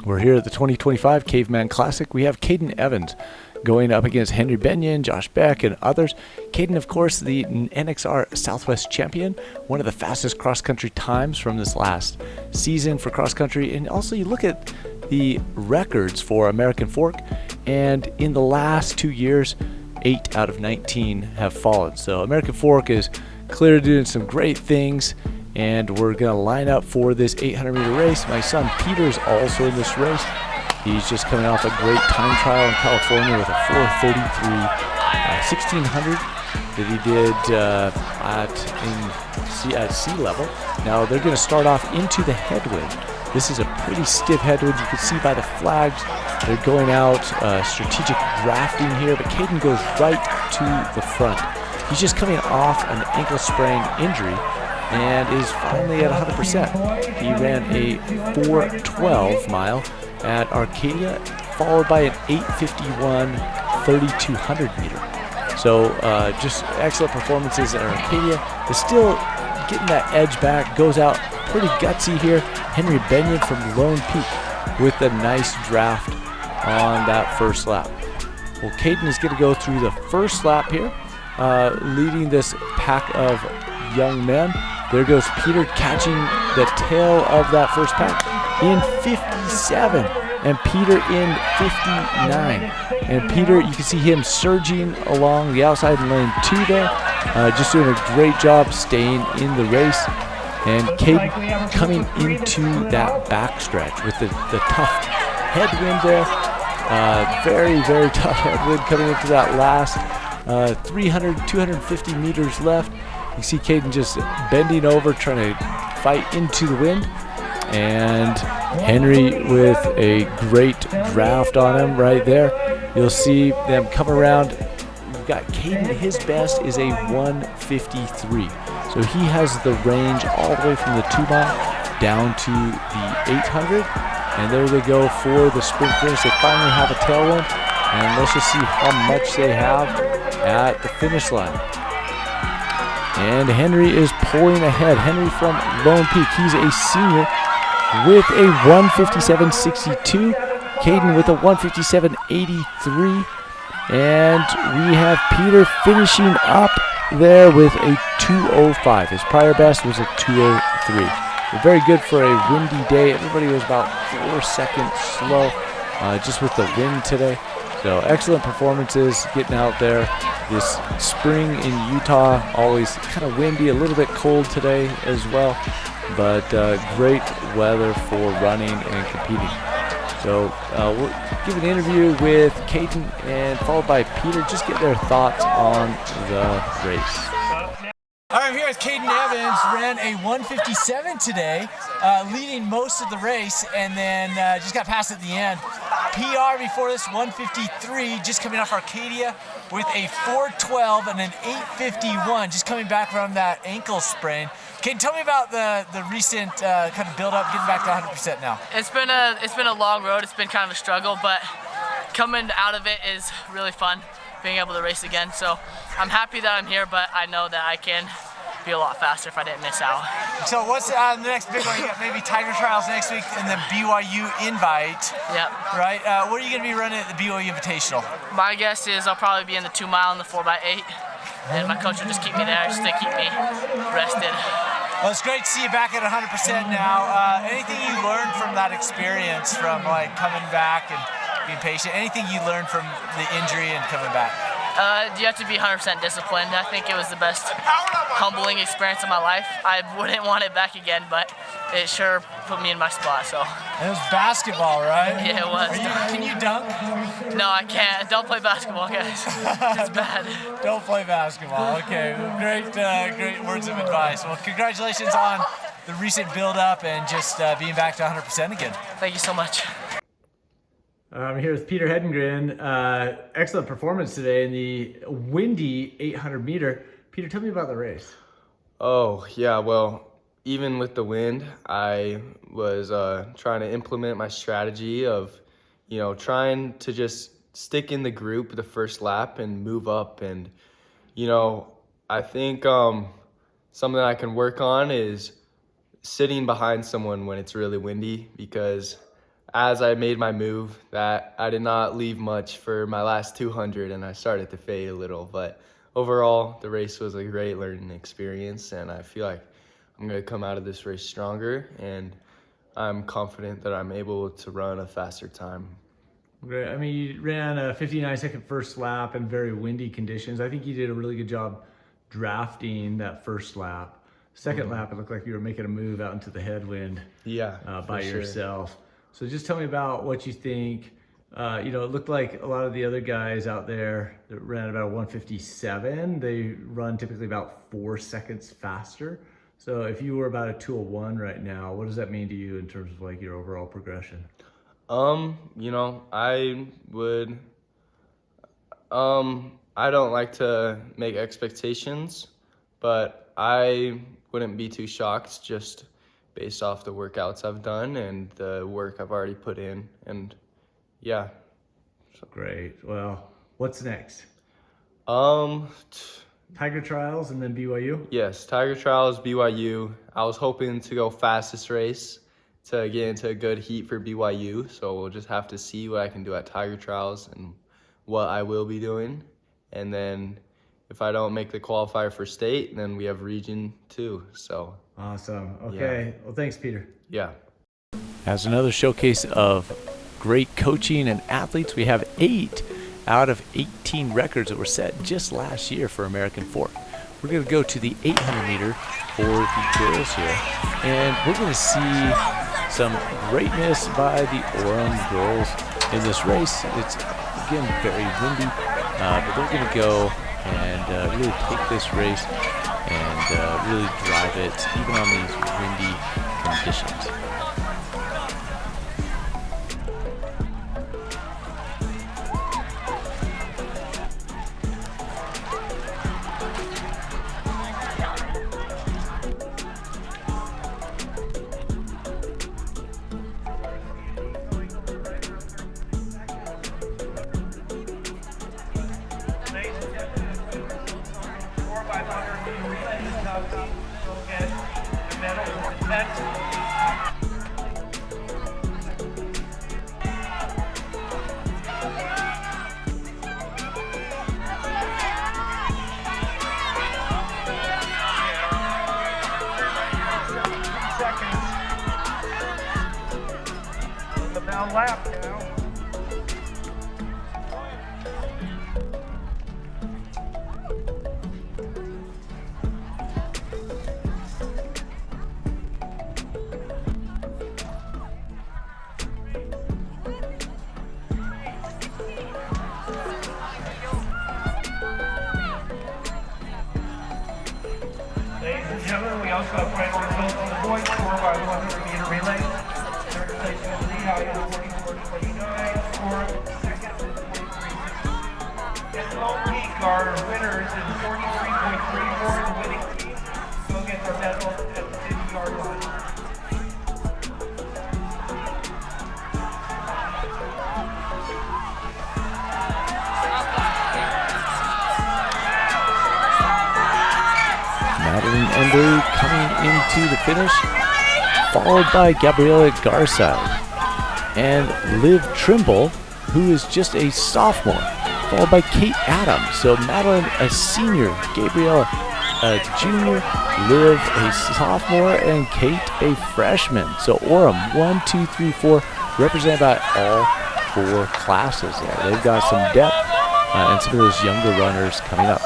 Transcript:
We're here at the 2025 Caveman Classic. We have Kaden Evans going up against Henry Benyon, Josh Beck, and others. Kaden, of course, the NXR Southwest champion, one of the fastest cross-country times from this last season for cross-country. And also you look at the records for American Fork, and in the last 2 years, 8 out of 19 have fallen. So American Fork is clearly doing some great things, and we're going to line up for this 800-meter race. My son Peter's also in this race. He's just coming off a great time trial in California with a 4:33 1600 that he did at sea level. Now they're going to start off into the headwind. This is a pretty stiff headwind. You can see by the flags they're going out strategic drafting here, but Kaden goes right to the front. He's just coming off an ankle sprain injury and is finally at 100%. He ran a 4:12 mile at Arcadia, followed by an 8:51 3200 meter. So just excellent performances at Arcadia, but still getting that edge back. Goes out pretty gutsy here. Henry Benyon from Lone Peak with a nice draft on that first lap. Well, Kaden is going to go through the first lap here, leading this pack of young men. There goes Peter catching the tail of that first pack in 57, and Peter in 59. And Peter, you can see him surging along the outside in lane 2 there, just doing a great job staying in the race. And Kaden coming into that backstretch with the tough headwind there. Very, very tough headwind coming into that last 250 meters left. You see Kaden just bending over, trying to fight into the wind. And Henry with a great draft on him right there. You'll see them come around. We've got Kaden, his best is a 1:53. So he has the range all the way from the 2 mile down to the 800. And there they go for the sprint finish. They finally have a tailwind. And let's just see how much they have at the finish line. And Henry is pulling ahead. Henry from Lone Peak. He's a senior with a 1:57.62. Kaden with a 1:57.83. And we have Peter finishing up there with a 2:05. His prior best was a 2:03. Very good for a windy day. Everybody was about 4 seconds slow just with the wind today. So excellent performances getting out there. This spring in Utah, always kind of windy, a little bit cold today as well, but great weather for running and competing. So we'll give an interview with Kaden and followed by Peter, just get their thoughts on the race. All right, I'm here with Kaden Evans, ran a 1:57 today, leading most of the race, and then just got past at the end. PR before this, 1:53, just coming off Arcadia with a 4:12 and an 8:51, just coming back from that ankle sprain. Kaden, tell me about the recent kind of build-up, getting back to 100% now. It's been a long road. It's been kind of a struggle, but coming out of it is really fun, being able to race again. So I'm happy that I'm here, but I know that I can be a lot faster if I didn't miss out. So what's the next big one? You got maybe Tiger Trials next week and then BYU Invite. Yep. Right? What are you going to be running at the BYU Invitational? My guess is I'll probably be in the 2 mile and the 4x8, and my coach will just keep me there just to keep me rested. Well, it's great to see you back at 100% now. Anything you learned from that experience, from like coming back and being patient? Anything you learned from the injury and coming back? You have to be 100% disciplined. I think it was the best humbling experience of my life. I wouldn't want it back again, but it sure put me in my spot. So. And it was basketball, right? Yeah, it was. Can you dunk? No, I can't. Don't play basketball, guys. It's bad. Don't play basketball. Okay, well, great words of advice. Well, congratulations on the recent build-up and just being back to 100% again. Thank you so much. I'm here with Peter Hedengren. Excellent performance today in the windy 800 meter. Peter, tell me about the race. Oh, yeah, well, even with the wind, I was trying to implement my strategy of, trying to just stick in the group the first lap and move up. And, I think something I can work on is sitting behind someone when it's really windy, because as I made my move, that I did not leave much for my last 200, and I started to fade a little. But overall, the race was a great learning experience, and I feel like I'm going to come out of this race stronger, and I'm confident that I'm able to run a faster time. Great. I mean, you ran a 59-second first lap in very windy conditions. I think you did a really good job drafting that first lap. Second lap, it looked like you were making a move out into the headwind by yourself. So just tell me about what you think. It looked like a lot of the other guys out there that ran about a 157, they run typically about 4 seconds faster. So if you were about a 201 right now, what does that mean to you in terms of like your overall progression? I don't like to make expectations, but I wouldn't be too shocked just based off the workouts I've done and the work I've already put in. And yeah. Great. Well, what's next? Tiger Trials and then BYU? Yes, Tiger Trials, BYU. I was hoping to go fastest race to get into a good heat for BYU, so we'll just have to see what I can do at Tiger Trials and what I will be doing. And then if I don't make the qualifier for state, then we have region 2. So awesome. Okay. Well, thanks, Peter. Yeah. As another showcase of great coaching and athletes, we have 8 out of 18 records that were set just last year for American Fork. We're going to go to the 800 meter for the girls here, and we're going to see some greatness by the Orem girls in this race. It's, again, very windy, but they're going to go and really take this race and really drive it, even on these windy conditions. Lap now. Ladies and gentlemen, we also have final results on the boys score by 100 meter relay. Third place in the lead out of 44-29, score second in 43-60. And Lone Peak are winners in 43.34. The winning team go get their medal at the 50-yard line. Madeline Embry coming into the finish, followed by Gabriela Garside and Liv Trimble, who is just a sophomore, followed by Kate Adams. So Madeline, a senior, Gabriela, a junior, Liv, a sophomore, and Kate, a freshman. So Orem, 1, 2, 3, 4, represent about all 4 classes there. They've got some depth and some of those younger runners coming up.